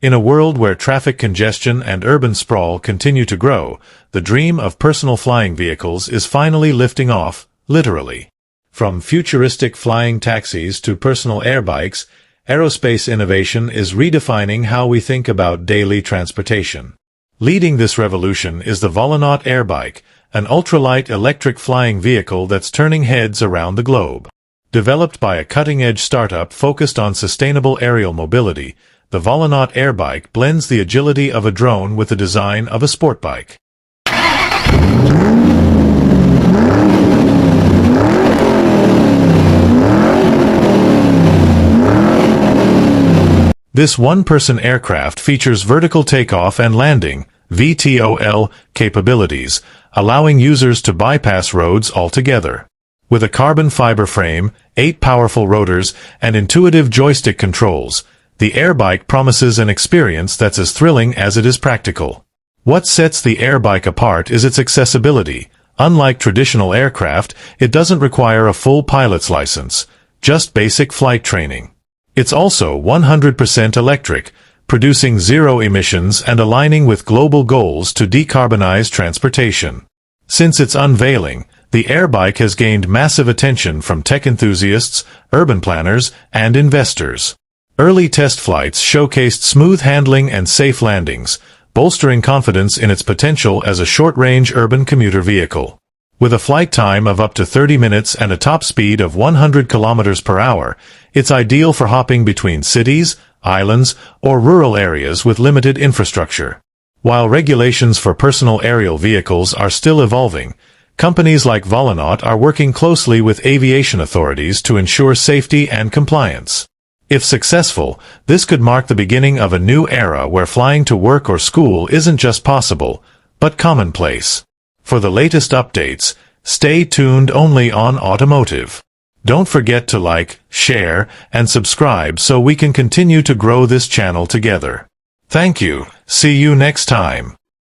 In a world where traffic congestion and urban sprawl continue to grow, the dream of personal flying vehicles is finally lifting off, literally. From futuristic flying taxis to personal airbikes, aerospace innovation is redefining how we think about daily transportation. Leading this revolution is the Volonaut airbike, an ultralight electric flying vehicle that's turning heads around the globe. Developed by a cutting-edge startup focused on sustainable aerial mobility, the Volonaut airbike blends the agility of a drone with the design of a sport bike. This one-person aircraft features vertical takeoff and landing (VTOL) capabilities, allowing users to bypass roads altogether. With a carbon fiber frame, 8 powerful rotors, and intuitive joystick controls, the airbike promises an experience that's as thrilling as it is practical. What sets the airbike apart is its accessibility. Unlike traditional aircraft, it doesn't require a full pilot's license, just basic flight training. It's also 100% electric, producing zero emissions and aligning with global goals to decarbonize transportation. Since its unveiling, the airbike has gained massive attention from tech enthusiasts, urban planners, and investors. Early test flights showcased smooth handling and safe landings, bolstering confidence in its potential as a short-range urban commuter vehicle. With a flight time of up to 30 minutes and a top speed of 100 kilometers per hour, it's ideal for hopping between cities, islands, or rural areas with limited infrastructure. While regulations for personal aerial vehicles are still evolving, companies like Volonaut are working closely with aviation authorities to ensure safety and compliance. If successful, this could mark the beginning of a new era where flying to work or school isn't just possible, but commonplace. For the latest updates, stay tuned only on Automotive. Don't forget to like, share, and subscribe so we can continue to grow this channel together. Thank you. See you next time.